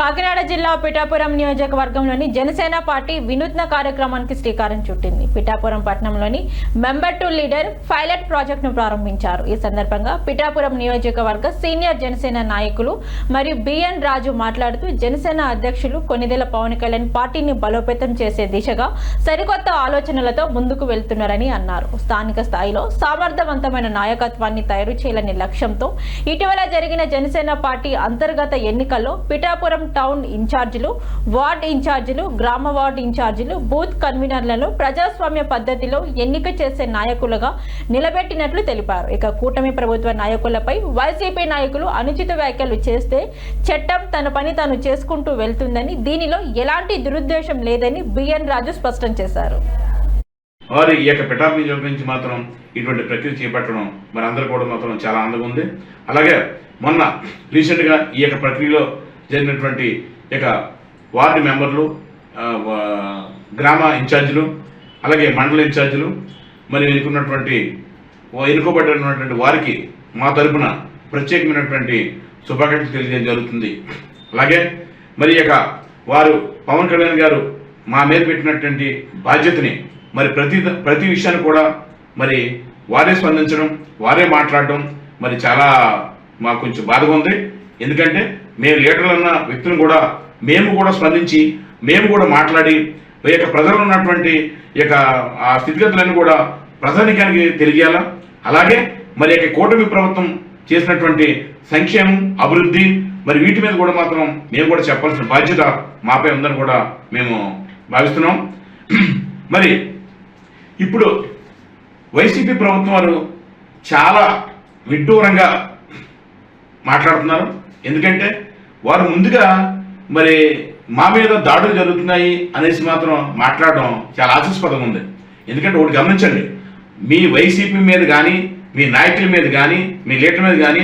కాకినాడ జిల్లా పిఠాపురం నియోజకవర్గంలోని జనసేన పార్టీ వినూత్న కార్యక్రమానికి శ్రీకారం చుట్టింది. పిఠాపురం పట్టణంలోని మెంబర్ టు లీడర్ పైలట్ ప్రాజెక్టును ప్రారంభించారు. ఈ సందర్భంగా పిఠాపురం నియోజకవర్గ సీనియర్ జనసేన నాయకులు మరియు బిఎన్ రాజు మాట్లాడుతూ జనసేన అధ్యక్షులు కొనిదెల పవన్ కళ్యాణ్ పార్టీని బలోపేతం చేసే దిశగా సరికొత్త ఆలోచనలతో ముందుకు వెళ్తున్నారని అన్నారు. స్థానిక స్థాయిలో సమర్థవంతమైన నాయకత్వాన్ని తయారు చేయాలనే లక్ష్యంతో ఇటీవల జరిగిన జనసేన పార్టీ అంతర్గత ఎన్నికల్లో పిఠాపురం టౌన్ ఇన్ఛార్జీలు, వార్డ్ ఇన్ఛార్జీలు, గ్రామ వార్డు ఇన్ఛార్జీలు, బూత్ కన్వీనర్లను ప్రజాస్వామ్య పద్ధతిలో ఎన్నిక చేసే నాయకులుగా నిలబెట్టినట్లు తెలిపారు. ఇక కూటమి ప్రభుత్వ నాయకులపై వైసీపీ నాయకులు అనుచిత వ్యాఖ్యలు చేస్తే చట్టం తన పని తాను చేసుకుంటూ వెళ్తుందని, దీనిలో ఎలాంటి దురుద్దేశం లేదని బిఎన్ రాజు స్పష్టం చేశారు. వారు ఈ యొక్క పిఠాపురం నియోజకవర్గం నుంచి మాత్రం ఇటువంటి ప్రక్రియ చేపట్టడం మరి అందరూ కూడా మాత్రం చాలా ఆనందంగా ఉంది. అలాగే మొన్న రీసెంట్గా ఈ యొక్క ప్రక్రియలో జరిగినటువంటి ఇక వార్డు మెంబర్లు, గ్రామ ఇన్ఛార్జీలు, అలాగే మండల ఇన్ఛార్జీలు మరి ఎన్నుకోబడినటువంటి వారికి మా తరపున ప్రత్యేకమైనటువంటి శుభాకాంక్షలు తెలియజేయడం జరుగుతుంది. అలాగే మరి ఇక వారు పవన్ కళ్యాణ్ గారు మా మీద పెట్టినటువంటి బాధ్యతని మరి ప్రతి విషయాన్ని కూడా మరి వారే స్పందించడం, వారే మాట్లాడడం మరి చాలా మాకు కొంచెం బాధగా ఉంది. ఎందుకంటే మేము లీడర్లు అన్న వ్యక్తులను కూడా మేము కూడా స్పందించి మేము కూడా మాట్లాడి ఈ యొక్క ప్రజలు ఉన్నటువంటి యొక్క ఆ స్థితిగతులన్నీ కూడా ప్రజానికానికి తెలియజేయాలా. అలాగే మరి యొక్క కూటమి ప్రభుత్వం చేసినటువంటి సంక్షేమం, అభివృద్ధి మరి వీటి మీద కూడా మాత్రం మేము కూడా చెప్పాల్సిన బాధ్యత మాపై ఉందని కూడా మేము భావిస్తున్నాం. మరి ఇప్పుడు వైసీపీ ప్రభుత్వం వారు చాలా విడ్డూరంగా మాట్లాడుతున్నారు. ఎందుకంటే వారు ముందుగా మరి మా మీద దాడులు జరుగుతున్నాయి అనేసి మాత్రం మాట్లాడడం చాలా ఆశాస్పదంగా ఉంది. ఎందుకంటే ఒకటి గమనించండి, మీ వైసీపీ మీద కానీ, మీ నాయకుల మీద కానీ, మీ లీడర్ మీద కానీ